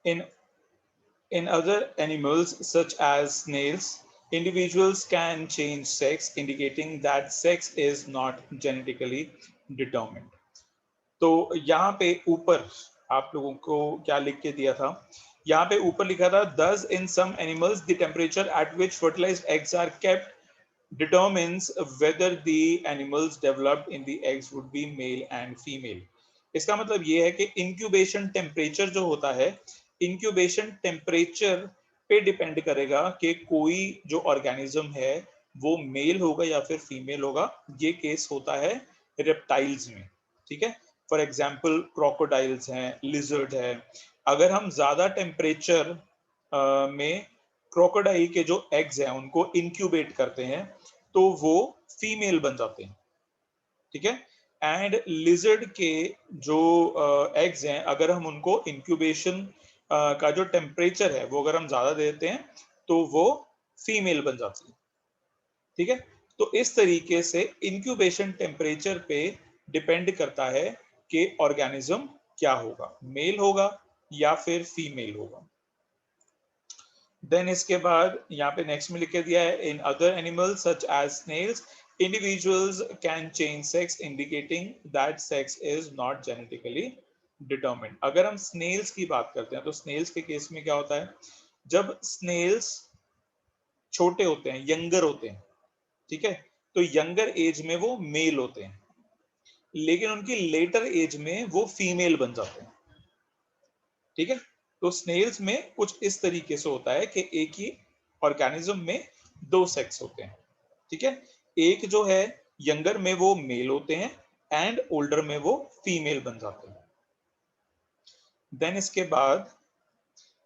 In other animals, such as snails, individuals can change sex, indicating that sex is not genetically determined. तो यहाँ पे ऊपर आप लोगों को क्या लिख के दिया था? यहाँ पे ऊपर लिखा था, thus in some animals the temperature at which fertilized eggs are kept determines whether the animals developed in the eggs would be male and female. इसका मतलब ये है कि इंक्यूबेशन टेम्परेचर जो होता है, इंक्यूबेशन टेम्परेचर पे डिपेंड करेगा कि कोई जो ऑर्गेनिज्म है वो मेल होगा या फिर फीमेल होगा. ये केस होता है रेप्टाइल्स में. ठीक है, फॉर एग्जाम्पल क्रोकोडाइल्स हैं, लिजर्ड है. अगर हम ज्यादा टेम्परेचर में क्रोकोडाइल के जो एग्स हैं उनको इंक्यूबेट करते हैं तो वो फीमेल बन जाते हैं. ठीक है, एंड लिजर्ड के जो एग्स हैं, अगर हम उनको इंक्यूबेशन का जो टेम्परेचर है वो अगर हम ज्यादा देते हैं तो वो फीमेल बन जाती है. ठीक है, तो इस तरीके से इंक्यूबेशन टेम्परेचर पे डिपेंड करता है कि ऑर्गेनिज्म क्या होगा, मेल होगा या फिर फीमेल होगा. देन इसके बाद यहाँ पे नेक्स्ट में लिख के दिया है, in other animals such as snails individuals can change sex indicating that sex is not genetically determined. अगर हम स्नेल्स की बात करते हैं तो स्नेल्स के केस में क्या होता है, जब स्नेल्स छोटे होते हैं, यंगर होते हैं, ठीक है, तो यंगर एज में वो मेल होते हैं, लेकिन उनकी लेटर एज में वो फीमेल बन जाते हैं. ठीक है, तो स्नेल्स में कुछ इस तरीके से होता है कि एक ही ऑर्गेनिज्म में दो सेक्स होते हैं. ठीक है, एक जो है यंगर में वो मेल होते हैं एंड ओल्डर में वो फीमेल बन जाते हैं. देन इसके बाद,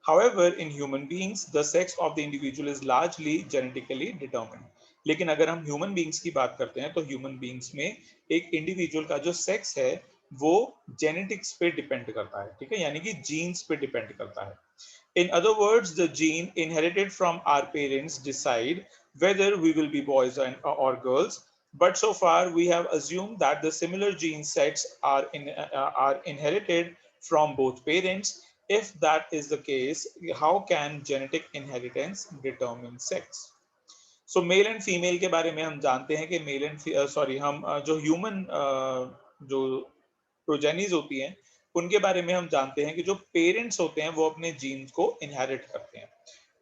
however in human beings the sex of the individual is largely genetically determined. लेकिन अगर हम ह्यूमन बींग्स की बात करते हैं तो ह्यूमन बींग्स में एक इंडिविजुअल का जो सेक्स है वो जेनेटिक्स पे डिपेंड करता है. ठीक है, यानी कि जीन्स पे डिपेंड करता है. In other words, the gene inherited from our parents decide whether we will be boys or girls. But so far, we have assumed that the similar gene sets are inherited from both parents. If that is the case, how can genetic inheritance determine sex? So male and female के बारे में हम जानते हैं कि male and sorry हम जो human जो प्रोजेनीज होती हैं उनके बारे में हम जानते हैं कि जो पेरेंट्स होते हैं वो अपने जीन्स को इनहेरिट करते हैं.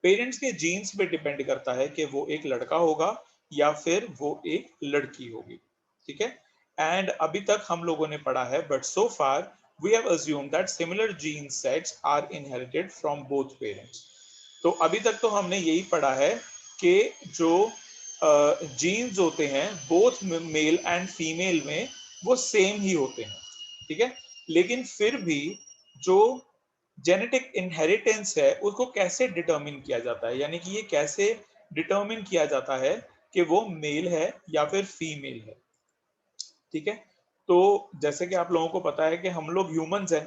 पेरेंट्स के जीन्स पे डिपेंड करता है कि वो एक लड़का होगा या फिर वो एक लड़की होगी. ठीक है, एंड अभी तक हम लोगों ने पढ़ा है, but so far we have assumed that similar gene sets are inherited from both parents. तो अभी तक तो हमने यही पढ़ा है कि जो जीन्स होते हैं बोथ मेल एंड फीमेल में वो सेम ही होते हैं. ठीक है, लेकिन फिर भी जो जेनेटिक इनहेरिटेंस है उसको कैसे डिटरमिन किया जाता है, यानी कि ये कैसे डिटरमिन किया जाता है कि वो मेल है या फिर फीमेल है. ठीक है, तो जैसे कि आप लोगों को पता है कि हम लोग ह्यूमंस हैं,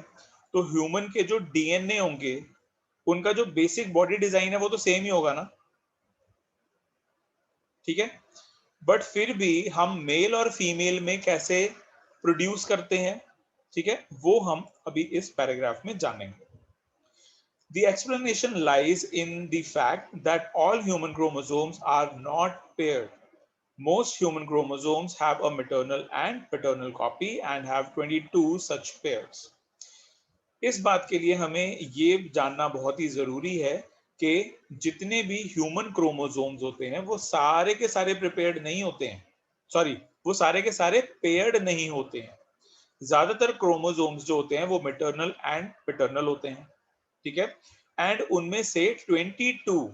तो ह्यूमन के जो डीएनए होंगे उनका जो बेसिक बॉडी डिजाइन है वो तो सेम ही होगा ना. ठीक है, बट फिर भी हम मेल और फीमेल में कैसे प्रोड्यूस करते हैं, ठीक है, वो हम अभी इस पैराग्राफ में जानेंगे. The explanation lies in the fact that all human chromosomes are not paired. Most human chromosomes have a maternal and paternal copy and have 22 such pairs. इस बात के लिए हमें ये जानना बहुत ही जरूरी है कि जितने भी ह्यूमन क्रोमोसोम्स होते हैं वो सारे के सारे प्रिपेयर्ड नहीं होते हैं. सॉरी, वो सारे के सारे पेयर्ड नहीं होते हैं. ज्यादातर क्रोमोसोम्स जो होते हैं वो मैटरनल एंड पैटर्नल होते हैं. ठीक है, एंड उनमें से 22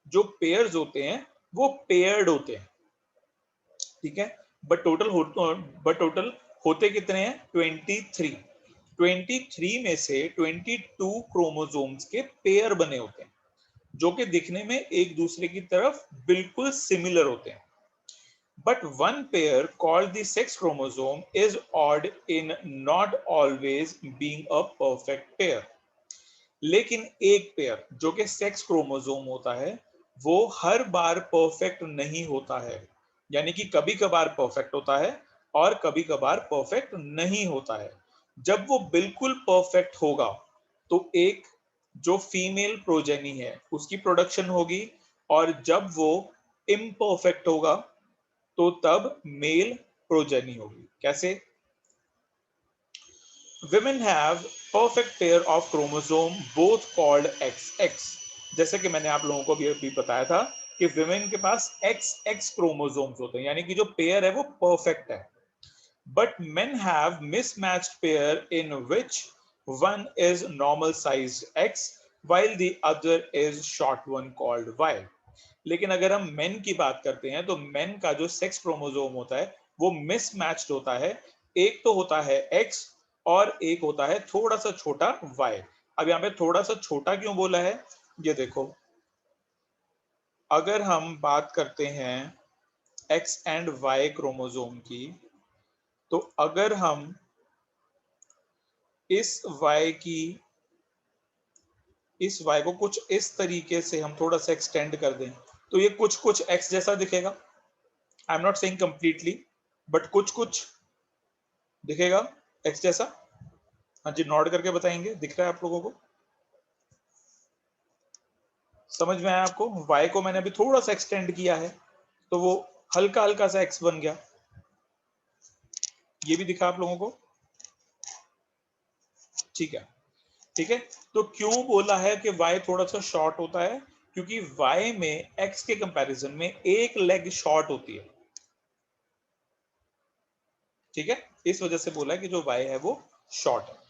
जो पेयर्स होते हैं वो पेयर्ड होते हैं. ठीक है, बट टोटल होते कितने हैं? 23. 23 में से 22 क्रोमोसोम्स के पेयर बने होते हैं जो कि दिखने में एक दूसरे की तरफ बिल्कुल सिमिलर होते हैं. But one pair called the sex chromosome is odd in not always being a perfect pair. लेकिन एक पेयर जो कि सेक्स क्रोमोसोम होता है वो हर बार परफेक्ट नहीं होता है. यानी कि कभी कभार परफेक्ट होता है और कभी कभार परफेक्ट नहीं होता है. जब वो बिल्कुल परफेक्ट होगा तो एक जो फीमेल प्रोजेनी है उसकी प्रोडक्शन होगी, और जब वो इम्परफेक्ट होगा तो तब मेल प्रोजेनी होगी। कैसे? Women have perfect pair of chromosome both called XX। जैसे कि मैंने आप लोगों को भी बताया था कि विमेन के पास XX क्रोमोसोम्स होते हैं, यानी कि जो पेयर है वो परफेक्ट है। But men have mismatched pair in which one is normal sized X while the other is short one called Y। लेकिन अगर हम मेन की बात करते हैं तो मेन का जो सेक्स क्रोमोसोम होता है वो मिसमैच्ड होता है। एक तो होता है एक्स और एक होता है थोड़ा सा छोटा वाई। अब यहाँ पे थोड़ा सा छोटा क्यों बोला है, ये देखो, अगर हम बात करते हैं एक्स एंड वाई क्रोमोसोम की, तो अगर हम इस वाई की इस वाई को कुछ इस तरीके से हम थोड़ा सा एक्सटेंड कर दें तो ये कुछ कुछ एक्स जैसा दिखेगा। I am not saying completely, but कुछ कुछ दिखेगा एक्स जैसा। हाँ जी, नोट करके बताएंगे, दिख रहा है आप लोगों को? समझ में आया आपको? y को मैंने अभी थोड़ा सा एक्सटेंड किया है तो वो हल्का हल्का सा x बन गया। ये भी दिखा आप लोगों को? ठीक है, ठीक है। तो क्यों बोला है कि y थोड़ा सा शॉर्ट होता है? क्योंकि y में x के कंपैरिजन में एक लेग शॉर्ट होती है। ठीक है, इस वजह से बोला है कि जो y है वो शॉर्ट है।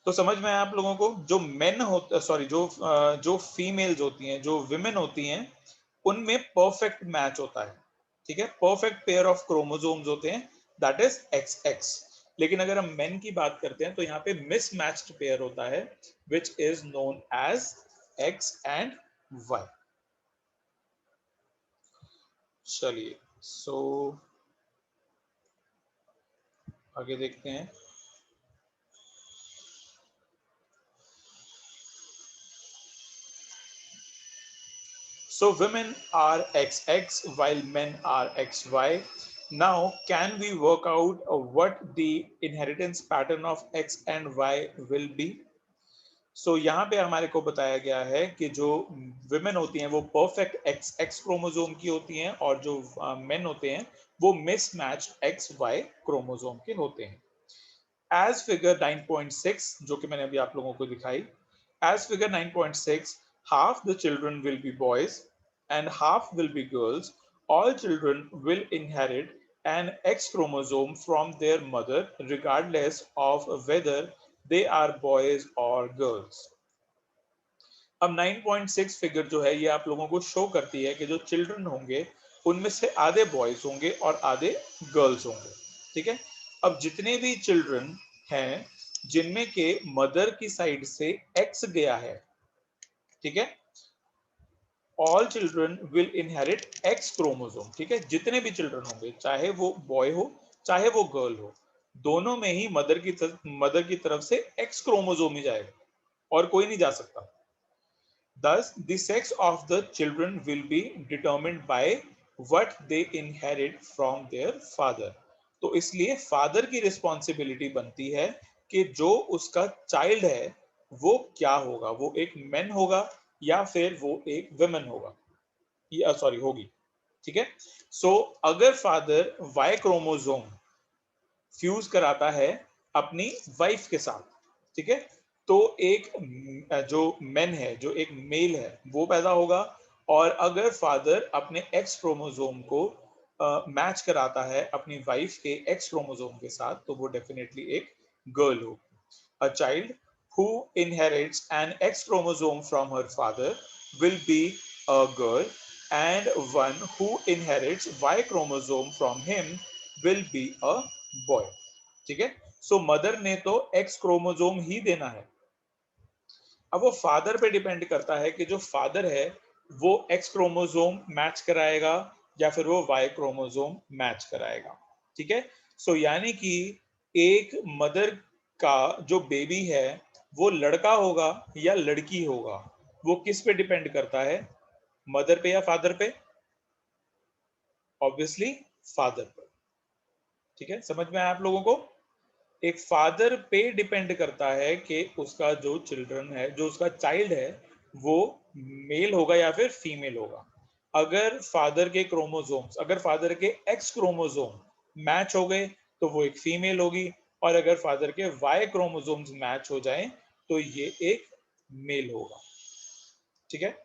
तो समझ में आया आप लोगों को? जो मेन होता, सॉरी, जो फीमेल्स होती हैं, जो विमेन होती हैं, उनमें परफेक्ट मैच होता है। ठीक है, परफेक्ट पेयर ऑफ क्रोमोसोम्स होते हैं, दैट इज एक्स एक्स। लेकिन अगर हम मेन की बात करते हैं तो यहाँ पे मिसमैच्ड पेयर होता है, which is known as X and Y. चलिए, सो आगे देखते हैं। So women are XX while men are XY. Now, can we work out what the inheritance pattern of X and Y will be? So यहाँ पे हमारे को बताया गया है कि जो विमेन होती हैं वो परफेक्ट एक्स एक्स क्रोमोसोम की होती हैं, और जो मेन होते हैं वो मिसमैच एक्स वाई क्रोमोसोम के होते हैं। एज फिगर 9.6 जो कि मैंने अभी आप लोगों को दिखाई, as figure 9.6, half the children will be boys and half will be girls. All children will inherit an X chromosome from their mother regardless of whether they are boys or girls। अब 9.6 figure जो है ये आप लोगों को show करती है कि जो चिल्ड्रन होंगे उनमें से आधे बॉयज होंगे और आधे गर्ल्स होंगे। ठीक है, अब जितने भी चिल्ड्रन हैं जिनमें के मदर की साइड से एक्स गया है, ठीक है, all children will inherit x chromosome. ठीक है, जितने भी चिल्ड्रन होंगे, चाहे वो बॉय हो चाहे वो गर्ल हो, दोनों में ही मदर की तरफ से एक्स क्रोमोसोम ही जाएगा और कोई नहीं जा सकता। Thus, the sex of the children will be determined by what they inherit from their father। तो इसलिए फादर की रिस्पॉन्सिबिलिटी बनती है कि जो उसका चाइल्ड है वो क्या होगा, वो एक मैन होगा या फिर वो एक वुमेन होगा, या सॉरी होगी। ठीक है, सो अगर फादर वाई क्रोमोसोम फ्यूज कराता है अपनी वाइफ के साथ, ठीक है, तो एक जो मेन है, जो एक मेल है, वो पैदा होगा। और अगर फादर अपने एक्स क्रोमोसोम को मैच कराता है अपनी वाइफ के एक्स क्रोमोसोम के साथ, तो वो डेफिनेटली एक गर्ल होगी। A child who inherits an X chromosome from her father will be a girl, and one who inherits Y chromosome from him will be a boy। ठीक है, सो mother ने तो एक्स क्रोमोसोम ही देना है। अब वो फादर पे डिपेंड करता है कि जो फादर है वो एक्स क्रोमोसोम मैच कराएगा या फिर वो वाई क्रोमोसोम मैच कराएगा। ठीक है, सो यानी कि एक मदर का जो बेबी है वो लड़का होगा या लड़की होगा, वो किस पे डिपेंड करता है? मदर पे या फादर पे? ऑब्वियसली फादर पे। ठीक है, समझ में आया आप लोगों को? एक फादर पे डिपेंड करता है कि उसका जो चिल्ड्रन है, जो उसका चाइल्ड है, वो मेल होगा या फिर फीमेल होगा। अगर फादर के क्रोमोसोम्स, अगर फादर के एक्स क्रोमोसोम मैच हो गए तो वो एक फीमेल होगी, और अगर फादर के वाई क्रोमोसोम्स मैच हो जाएं तो ये एक मेल होगा। ठीक है।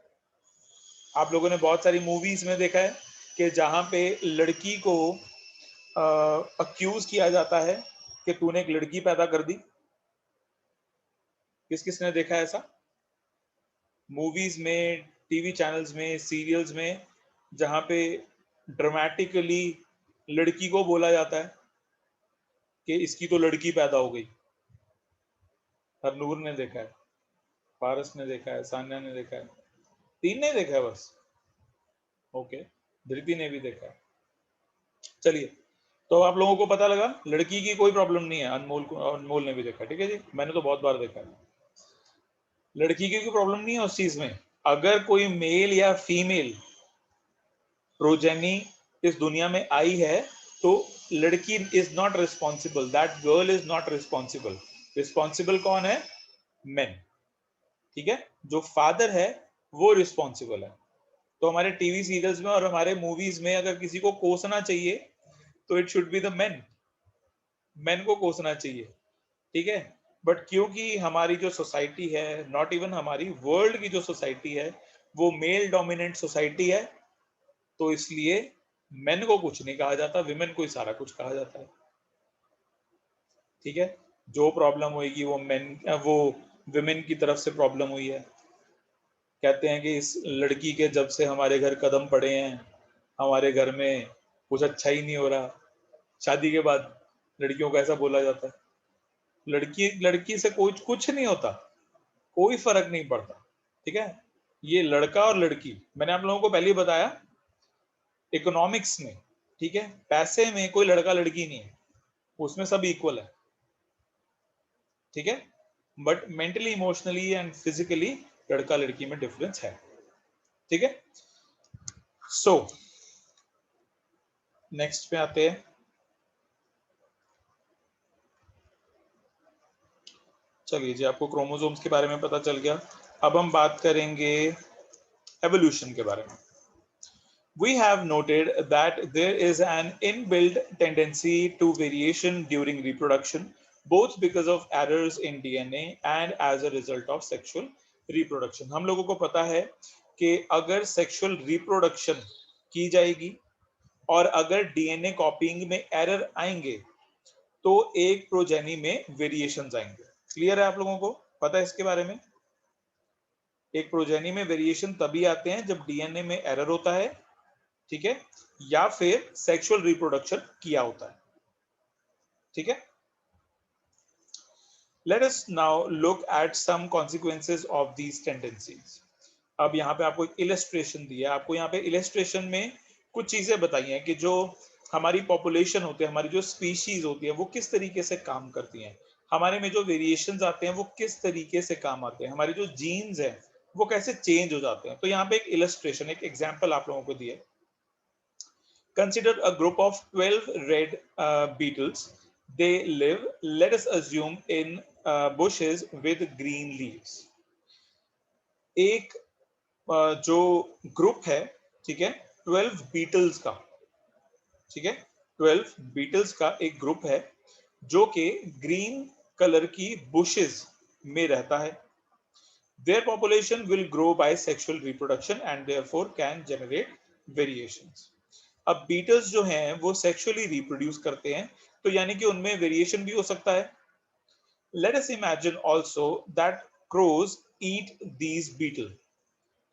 आप लोगों ने बहुत सारी मूवीज में देखा है कि जहां पे लड़की को अक्यूज किया जाता है कि तूने एक लड़की पैदा कर दी। किस किसने देखा है ऐसा? मूवीज में, टीवी चैनल्स में, सीरियल्स में, जहां पे ड्रामेटिकली लड़की को बोला जाता है कि इसकी तो लड़की पैदा हो गई। हरनूर ने देखा है, पारस ने देखा है, सान्या ने देखा है, तीन ने देखा है बस। ओके, धृति ने भी देखा है। चलिए, तो आप लोगों को पता लगा लड़की की कोई प्रॉब्लम नहीं है। अनमोल ने भी देखा, ठीक है जी, मैंने तो बहुत बार देखा है। लड़की की कोई प्रॉब्लम नहीं है उस चीज में। अगर कोई मेल या फीमेल प्रोजेनी इस दुनिया में आई है तो लड़की is not responsible, that girl is not responsible. Responsible कौन है? मेन। ठीक है, जो फादर है वो रिस्पॉन्सिबल है। तो हमारे टीवी सीरियल्स में और हमारे मूवीज में अगर किसी को कोसना चाहिए तो it should be the main. Main को कोसना चाहिए। ठीक है। बट क्योंकि हमारी जो सोसाइटी है, नॉट इवन हमारी, वर्ल्ड की जो सोसाइटी है वो मेल डोमिनेंट सोसाइटी है, तो इसलिए मेन को कुछ नहीं कहा जाता, विमेन को ही सारा कुछ कहा जाता है। ठीक है। जो प्रॉब्लम होगी वो मेन, वो विमेन की तरफ से प्रॉब्लम हुई है। कहते हैं कि इस लड़की के जब से हमारे घर कदम पड़े हैं, हमारे घर में कुछ अच्छा ही नहीं हो रहा। शादी के बाद लड़कियों को ऐसा बोला जाता है। लड़की लड़की से कोई कुछ नहीं होता, कोई फर्क नहीं पड़ता। ठीक है। ये लड़का और लड़की, मैंने आप लोगों को पहले ही बताया, इकोनॉमिक्स में, ठीक है, पैसे में कोई लड़का लड़की नहीं है, उसमें सब इक्वल है। ठीक है। But mentally, emotionally and physically लड़का लड़की में डिफरेंस है। ठीक है। सो नेक्स्ट पे आते हैं। चलिए जी, आपको क्रोमोसोम्स के बारे में पता चल गया। अब हम बात करेंगे एवोल्यूशन के बारे में। We have noted that there is an inbuilt tendency to variation during reproduction, both because of errors in DNA and as a result of sexual reproduction. हम लोगों को पता है कि अगर सेक्सुअल रिप्रोडक्शन की जाएगी और अगर डीएनए कॉपिंग में एरर आएंगे तो एक प्रोजेनी में वेरिएशंस आएंगे। क्लियर है? आप लोगों को पता है इसके बारे में? एक प्रोजेनी में वेरिएशन तभी आते हैं जब डीएनए में एरर होता है, ठीक है, या फिर सेक्सुअल रिप्रोडक्शन किया होता है। ठीक है। Let us now look at some consequences of these tendencies. अब यहाँ पे आपको एक इलस्ट्रेशन दिया है। आपको यहाँ पे इलस्ट्रेशन में कुछ चीजें बताई हैं कि जो हमारी पॉपुलेशन होती है, हमारी जो स्पीशीज होती है, वो किस तरीके से काम करती हैं। हमारे में जो वेरिएशंस आते हैं वो किस तरीके से काम आते हैं, हमारे जो जीन्स हैं वो कैसे चेंज हो जाते हैं। तो यहाँ पे एक इलस्ट्रेशन, एक एग्जाम्पल आप लोगों को दिया। Consider a group of 12 red beetles. They live, let us assume, in bushes with green leaves. एक जो ग्रुप है, ठीक है, 12 बीटल्स का, ठीक है, 12 बीटल्स का एक ग्रुप है जो कि ग्रीन कलर की बुशेस में रहता है। Their population will grow by sexual reproduction and therefore can generate variations. अब बीटल्स जो हैं वो सेक्सुअली रिप्रोड्यूस करते हैं, तो यानी कि उनमें वेरिएशन भी हो सकता है। Let us imagine also that crows eat these beetle.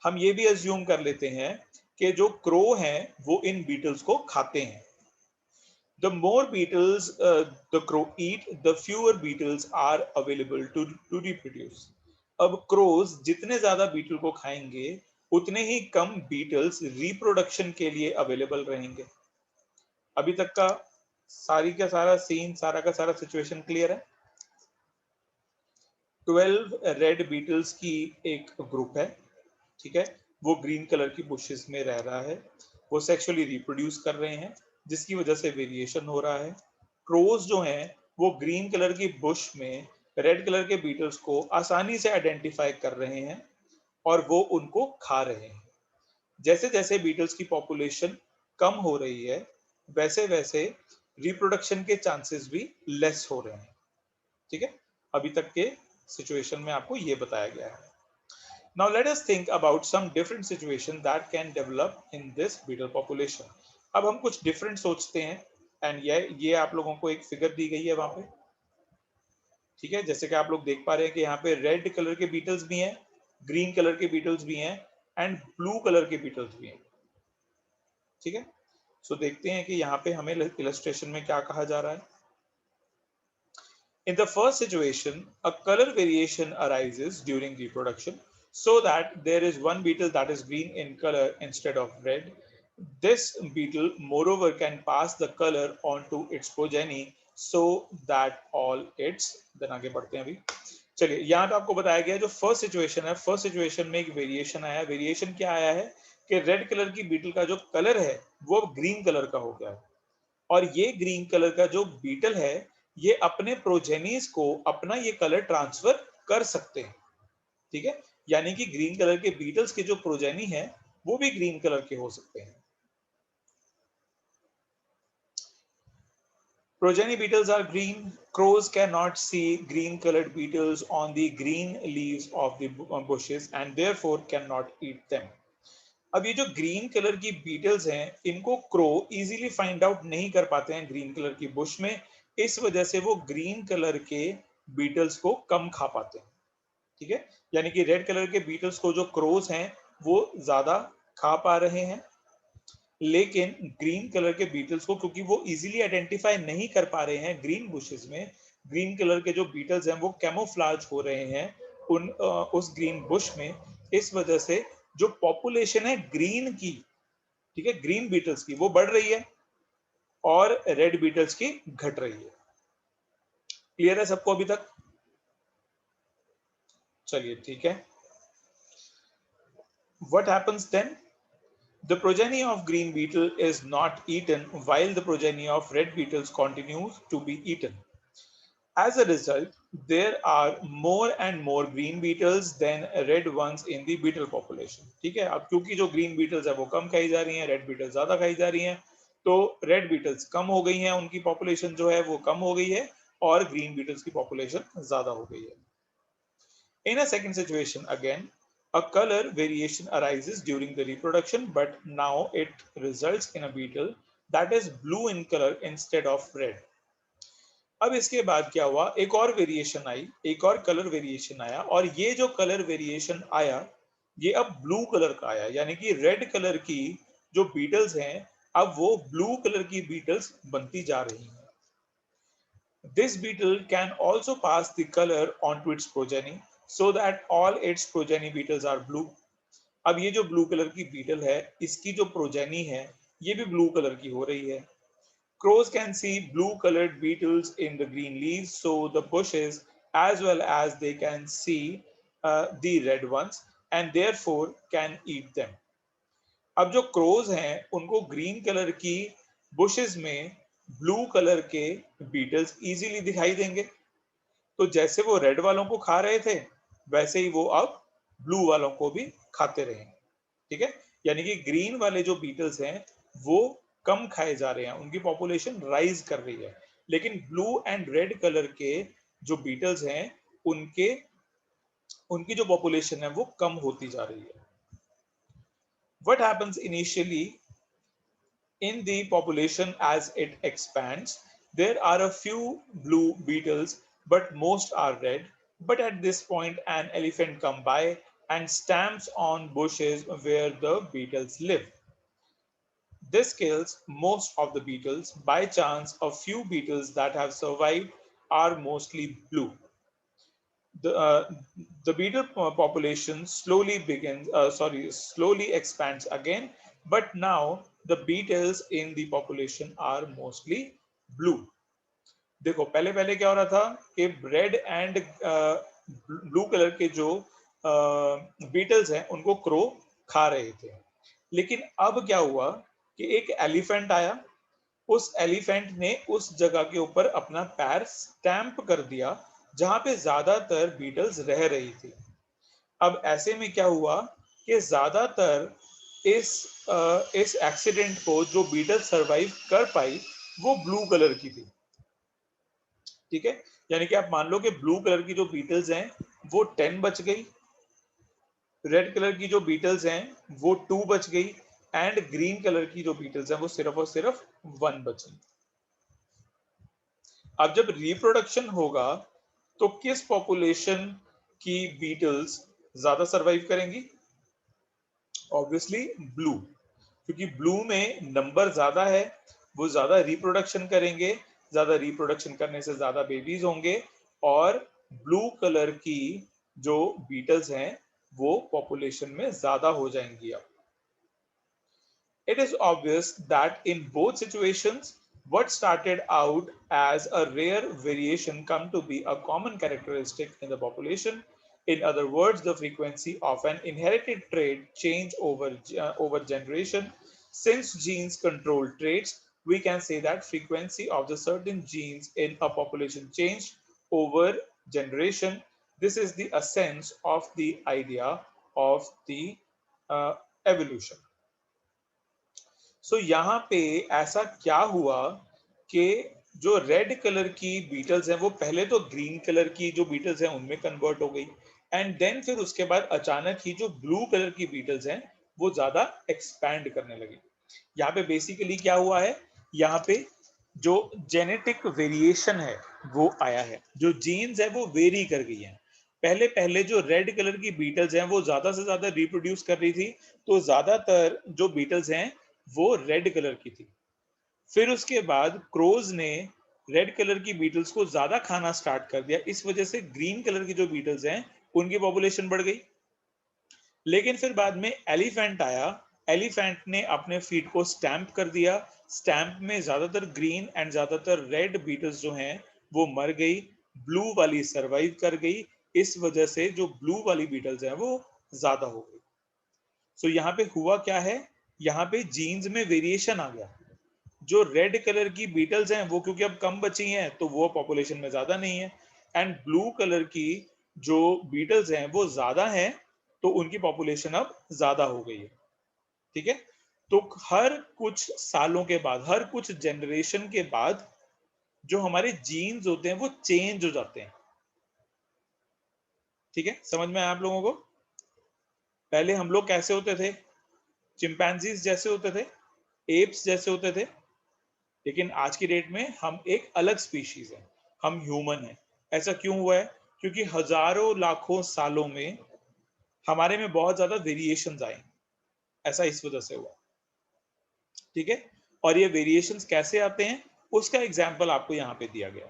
हम ये भी अज्यूम कर लेते हैं कि जो क्रो हैं वो इन बीटल्स को खाते हैं। The more beetles the crow eat, the fewer beetles are available to reproduce. अब क्रोज जितने ज्यादा बीटल को खाएंगे उतने ही कम बीटल्स रिप्रोडक्शन के लिए अवेलेबल रहेंगे। अभी तक का सारी का सारा सीन, सारा का सारा सिचुएशन क्लियर है? 12 रेड बीटल्स की एक ग्रुप है, ठीक है, वो ग्रीन कलर की बुशेस में रह रहा है, वो सेक्सुअली रिप्रोड्यूस कर रहे हैं जिसकी वजह से वेरिएशन हो रहा है। क्रोज जो हैं वो ग्रीन कलर की बुश में रेड कलर के बीटल्स को आसानी से आइडेंटिफाई कर रहे हैं और वो उनको खा रहे हैं। जैसे जैसे बीटल्स की पॉपुलेशन कम हो रही है, वैसे वैसे रिप्रोडक्शन के चांसेस भी लेस हो रहे हैं। ठीक है, अभी तक के सिचुएशन में आपको ये बताया गया है। Now let us think about some different situation that can develop in this beetle population. अब हम कुछ डिफरेंट सोचते हैं एंड ये आप लोगों को एक फिगर दी गई है वहां पे। ठीक है, जैसे कि आप लोग देख पा रहे हैं कि यहाँ पे रेड कलर के बीटल्स भी हैं, ग्रीन कलर के बीटल्स भी हैं एंड ब्लू कलर के बीटल्स भी हैं। ठीक है, सो देखते हैं कि यहाँ पे हमें इलस्ट्रेशन में क्या कहा जा रहा है। In the first situation, a color variation arises during reproduction so that there is one beetle that is green in color instead of red. This beetle, moreover, can pass the color on to its progeny so that all its then आगे बढ़ते हैं अभी। चलिए, यहाँ पे आपको बताया गया जो फर्स्ट सिचुएशन है, फर्स्ट सिचुएशन में एक वेरिएशन आया। वेरिएशन क्या आया है कि रेड कलर की बीटल का जो कलर है वो ग्रीन कलर का हो गया है, और ये ग्रीन कलर का जो बीटल है ये अपने प्रोजेनीज को अपना ये कलर ट्रांसफर कर सकते हैं। ठीक है, यानी कि ग्रीन कलर के बीटल्स के जो प्रोजेनी है वो भी ग्रीन कलर के हो सकते हैं। Progeny beetles are green. Crows cannot see green colored beetles on the green leaves of the bushes and therefore cannot eat them. अब ये जो ग्रीन कलर की बीटल्स हैं इनको क्रो इजीली फाइंड आउट नहीं कर पाते हैं ग्रीन कलर की बुश में, इस वजह से वो ग्रीन कलर के बीटल्स को कम खा पाते हैं। ठीक है, यानी कि रेड कलर के बीटल्स को जो क्रोज हैं वो ज्यादा खा पा रहे हैं, लेकिन ग्रीन कलर के बीटल्स को क्योंकि वो इजीली आइडेंटिफाई नहीं कर पा रहे हैं ग्रीन बुशेस में, ग्रीन कलर के जो बीटल्स हैं वो कैमोफ्लाज हो रहे हैं उस ग्रीन बुश में, इस वजह से जो पॉपुलेशन है ग्रीन की, ठीक है, ग्रीन बीटल्स की वो बढ़ रही है और रेड बीटल्स की घट रही है। क्लियर है सबको अभी तक? चलिए ठीक है। What happens then? The progeny of green beetle is not eaten while the progeny of red beetles continues to be eaten. As a result, there are more and more green beetles than red ones in the beetle population. ठीक है, अब क्योंकि जो green beetles है वो कम खाई जा रही हैं, red beetles ज्यादा खाई जा रही हैं, तो red beetles कम हो गई हैं, उनकी population जो है वो कम हो गई है और green beetles की population ज्यादा हो गई है। In a second situation, again, a color variation arises during the reproduction, but now it results in a beetle that is blue in color instead of red. अब इसके बाद क्या हुआ, एक और वेरिएशन आई, एक और कलर वेरिएशन आया, और ये जो कलर वेरिएशन आया ये अब ब्लू कलर का आया, यानी कि रेड कलर की जो बीटल्स हैं अब वो ब्लू कलर की बीटल्स बनती जा रही हैं। This beetle can also pass the color on to its progeny so that all its progeny beetles are blue. अब ये जो ब्लू कलर की बीटल है इसकी जो प्रोजेनी है ये भी ब्लू कलर की हो रही है। Crows can see blue colored beetles in the green leaves, so the bushes, as well as they can see the red ones and therefore can eat them. अब जो क्रोज हैं उनको ग्रीन कलर की bushes में blue colour के Beatles easily दिखाई देंगे, तो जैसे वो रेड वालों को खा रहे थे वैसे ही वो अब ब्लू वालों को भी खाते रहेंगे। ठीक है, यानी कि ग्रीन वाले जो बीटल्स हैं वो कम खाए जा रहे हैं, उनकी पॉपुलेशन राइज कर रही है, लेकिन ब्लू एंड रेड कलर के जो बीटल्स हैं उनके उनकी जो पॉपुलेशन है वो कम होती जा रही है। What happens initially in the population as it expands? There are a few blue beetles, but most are red. But at this point, an elephant comes by and stamps on bushes where the beetles live. This kills most of the beetles. By chance, a few beetles that have survived are mostly blue. The, uh, the beetle population slowly expands again, but now the beetles in the population are mostly blue. देखो पहले पहले क्या हो रहा था कि red and blue colour के जो बीटल्स हैं उनको क्रो खा रहे थे, लेकिन अब क्या हुआ कि एक एलिफेंट आया, उस एलिफेंट ने उस जगह के ऊपर अपना पैर स्टैंप कर दिया जहां पे ज्यादातर बीटल्स रह रही थी। अब ऐसे में क्या हुआ कि ज्यादातर इस इस एक्सीडेंट को जो बीटल सरवाइव कर पाई वो ब्लू कलर की थी। ठीक है, यानी कि आप मान लो कि ब्लू कलर की जो बीटल्स हैं वो 10 बच गई, रेड कलर की जो बीटल्स हैं वो 2 बच गई, एंड ग्रीन कलर की जो बीटल्स हैं वो सिर्फ और सिर्फ 1 बची। अब जब रिप्रोडक्शन होगा तो किस पॉपुलेशन की बीटल्स ज्यादा सरवाइव करेंगी? ऑब्वियसली ब्लू, क्योंकि ब्लू में नंबर ज्यादा है, वो ज्यादा रिप्रोडक्शन करेंगे, ज्यादा रिप्रोडक्शन करने से ज्यादा बेबीज होंगे, और ब्लू कलर की जो बीटल्स हैं वो पॉपुलेशन में ज्यादा हो जाएंगी। अब it is obvious that in both situations, what started out as a rare variation come to be a common characteristic in the population. In other words, the frequency of an inherited trait change over generation. Since genes control traits, we can say that frequency of the certain genes in a population changed over generation. This is the essence of the idea of the evolution. सो यहाँ पे ऐसा क्या हुआ कि जो red colour की Beatles हैं वो पहले तो ग्रीन कलर की जो बीटल्स हैं उनमें कन्वर्ट हो गई, एंड देन फिर उसके बाद अचानक ही जो ब्लू कलर की बीटल्स हैं वो ज्यादा एक्सपैंड करने लगी। यहाँ पे बेसिकली क्या हुआ है, यहाँ पे जो जेनेटिक वेरिएशन है वो आया है, जो जीन्स है वो वेरी कर गई हैं। पहले पहले जो रेड कलर की बीटल्स हैं वो ज्यादा से ज्यादा रिप्रोड्यूस कर रही थी, तो ज्यादातर जो बीटल्स हैं वो रेड कलर की थी। फिर उसके बाद क्रोज ने रेड कलर की बीटल्स को ज्यादा खाना स्टार्ट कर दिया, इस वजह से ग्रीन कलर की जो बीटल्स हैं उनकी पॉपुलेशन बढ़ गई। लेकिन फिर बाद में एलिफेंट आया, एलिफेंट ने अपने फीट को स्टैंप कर दिया, स्टैंप में ज्यादातर ग्रीन एंड ज्यादातर रेड बीटल्स जो हैं वो मर गई, ब्लू वाली सरवाइव कर गई, इस वजह से जो ब्लू वाली बीटल्स हैं वो ज्यादा हो गई। सो यहाँ पे हुआ क्या है, यहाँ पे जीन्स में वेरिएशन आ गया। जो रेड कलर की बीटल्स हैं वो क्योंकि अब कम बची हैं तो वो पॉपुलेशन में ज्यादा नहीं है, एंड ब्लू कलर की जो बीटल्स हैं वो ज्यादा हैं, तो उनकी पॉपुलेशन अब ज्यादा हो गई है। ठीक है, तो हर कुछ सालों के बाद, हर कुछ जनरेशन के बाद जो हमारे जीन्स होते हैं वो चेंज हो जाते हैं। ठीक है, समझ में आया आप लोगों को? पहले हम लोग कैसे होते थे? चिंपैंजीज जैसे होते थे, एप्स जैसे होते थे, लेकिन आज की डेट में हम एक अलग स्पीशीज हैं, हम ह्यूमन हैं। ऐसा क्यों हुआ है? क्योंकि हजारों लाखों सालों में हमारे में बहुत ज्यादा वेरिएशंस आए, ऐसा इस वजह से हुआ। ठीक है, और ये वेरिएशंस कैसे आते हैं उसका एग्जाम्पल आपको यहाँ पे दिया गया।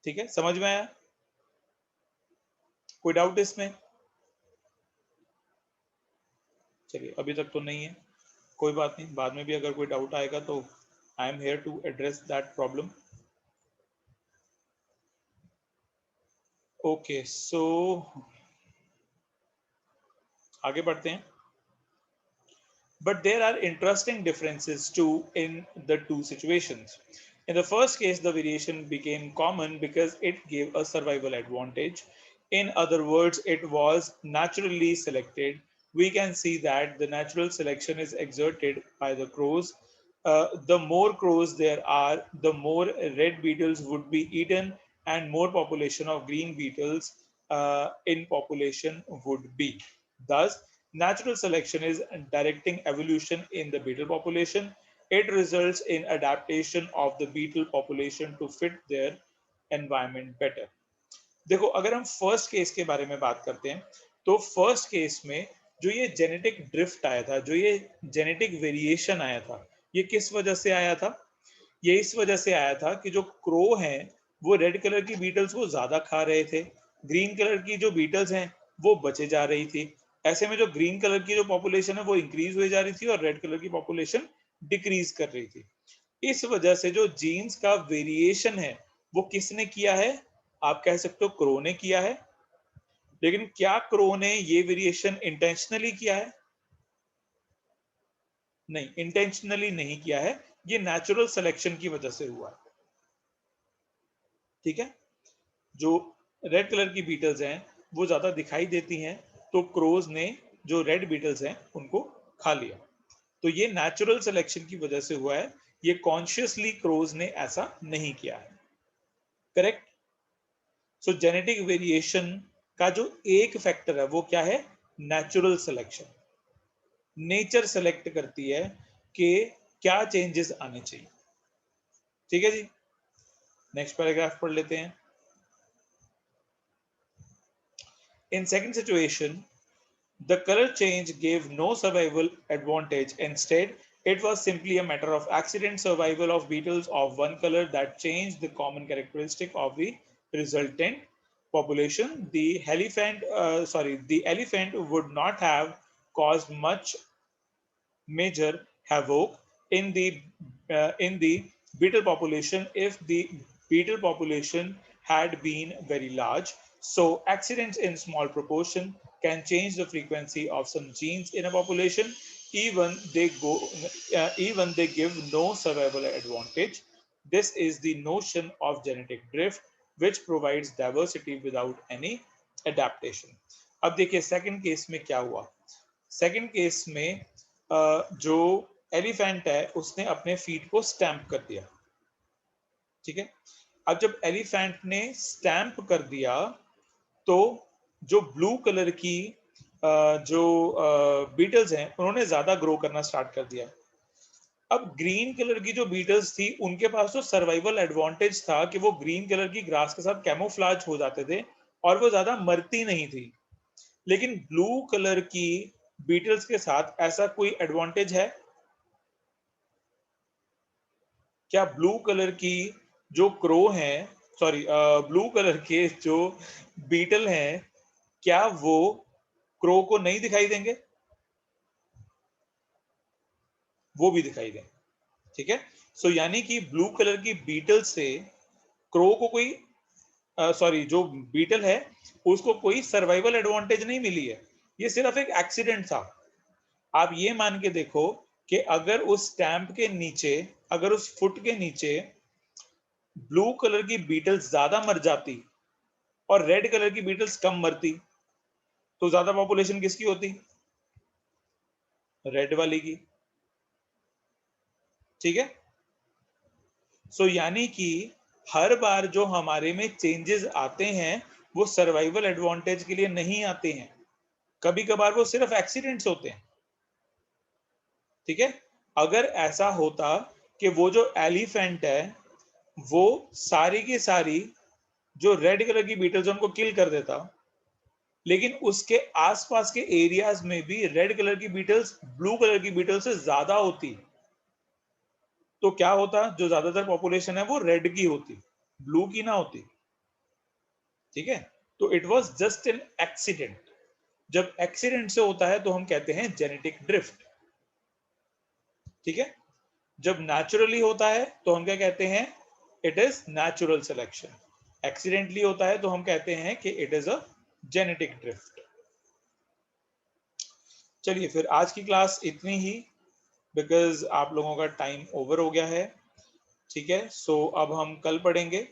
ठीक है, समझ में आया? कोई डाउट इसमें? चलिए, अभी तक तो नहीं है, कोई बात नहीं, बाद में भी अगर कोई डाउट आएगा तो I am here to address that problem. Okay, so आगे बढ़ते हैं। But there are interesting differences too in the two situations. In the first case, the variation became common because it gave a survival advantage. In other words, it was naturally selected. We can see that the natural selection is exerted by the crows. The more crows there are, the more red beetles would be eaten, and more population of green beetles in population would be. Thus, natural selection is directing evolution in the beetle population. It results in adaptation of the beetle population to fit their environment better. देखो, अगर हम first case के बारे में बात करते हैं तो फर्स्ट केस में जो ये जेनेटिक ड्रिफ्ट आया था, जो ये जेनेटिक वेरिएशन आया था, ये किस वजह से आया था? ये इस वजह से आया था कि जो क्रो हैं वो रेड कलर की बीटल्स को ज्यादा खा रहे थे, ग्रीन कलर की जो बीटल्स हैं वो बचे जा रही थी। ऐसे में जो ग्रीन कलर की जो पॉपुलेशन है वो इंक्रीज हो जा रही थी और रेड कलर की पॉपुलेशन डिक्रीज कर रही थी। इस वजह से जो जीन्स का वेरिएशन है वो किसने किया है? आप कह सकते हो क्रो ने किया है, लेकिन क्या क्रो ने ये वेरिएशन इंटेंशनली किया है? नहीं, इंटेंशनली नहीं किया है। ये नेचुरल सिलेक्शन की वजह से हुआ है। ठीक है, जो रेड कलर की बीटल्स हैं वो ज्यादा दिखाई देती हैं, तो क्रोज ने जो रेड बीटल्स हैं उनको खा लिया। तो ये नेचुरल सिलेक्शन की वजह से हुआ है, ये कॉन्शियसली क्रोज ने ऐसा नहीं किया है। करेक्ट। सो जेनेटिक वेरिएशन का जो एक फैक्टर है वो क्या है? Natural selection. नेचर सेलेक्ट करती है कि क्या चेंजेस आने चाहिए। ठीक है जी, नेक्स्ट पैराग्राफ पढ़ लेते हैं। In second situation the color change gave no survival advantage. Instead, it was simply a matter of accident survival of beetles of one color that changed the common characteristic of the resultant population. The elephant would not have caused much major havoc in the beetle population if the beetle population had been very large. So accidents in small proportion can change the frequency of some genes in a population, even they give no survival advantage. This is the notion of genetic drift, which provides diversity without any adaptation. अब देखिए second case में क्या हुआ। Second case में जो elephant है उसने अपने फीट को स्टैंप कर दिया। ठीक है, अब जब एलिफेंट ने स्टैंप कर दिया तो जो ब्लू कलर की जो बीटल्स हैं उन्होंने ज्यादा ग्रो करना स्टार्ट कर दिया। अब ग्रीन कलर की जो बीटल्स थी उनके पास तो सर्वाइवल एडवांटेज था कि वो ग्रीन कलर की ग्रास के साथ कैमोफ्लाज हो जाते थे और वो ज्यादा मरती नहीं थी। लेकिन ब्लू कलर की बीटल्स के साथ ऐसा कोई एडवांटेज है क्या? ब्लू कलर की जो क्रो हैं, सॉरी ब्लू कलर के जो बीटल हैं, क्या वो क्रो को नहीं दिखाई देंगे? वो भी दिखाई देंगे। ठीक है, सो यानी कि ब्लू कलर की बीटल से क्रो को कोई सॉरी जो बीटल है उसको कोई सर्वाइवल एडवांटेज नहीं मिली है, ये सिर्फ एक एक्सीडेंट था। आप ये मान के देखो कि अगर उस स्टैंप के नीचे, अगर उस फुट के नीचे ब्लू कलर की बीटल्स ज्यादा मर जाती और रेड कलर की बीटल्स कम मरती, तो ज्यादा पॉपुलेशन किसकी होती? रेड वाली की। ठीक है, सो यानी कि हर बार जो हमारे में चेंजेस आते हैं वो सर्वाइवल एडवांटेज के लिए नहीं आते हैं, कभी कभार वो सिर्फ एक्सीडेंट्स होते हैं। ठीक है, अगर ऐसा होता कि वो जो एलिफेंट है वो सारी की सारी जो रेड कलर की बीटल्स उनको किल कर देता, लेकिन उसके आसपास के एरियाज में भी रेड कलर की बीटल्स ब्लू कलर की बीटल्स से ज्यादा होती, तो क्या होता? जो ज्यादातर पॉपुलेशन है वो रेड की होती, ब्लू की ना होती। ठीक है, तो it was just an accident. जब एक्सीडेंट से होता है तो हम कहते हैं जेनेटिक ड्रिफ्ट। ठीक है, जब नेचुरली होता है तो हम क्या कहते हैं? It is natural selection. Accidentally होता है तो हम कहते हैं कि it is a genetic drift. चलिए फिर आज की क्लास इतनी ही, बिकॉज आप लोगों का टाइम ओवर हो गया है। ठीक है, सो अब हम कल पढ़ेंगे।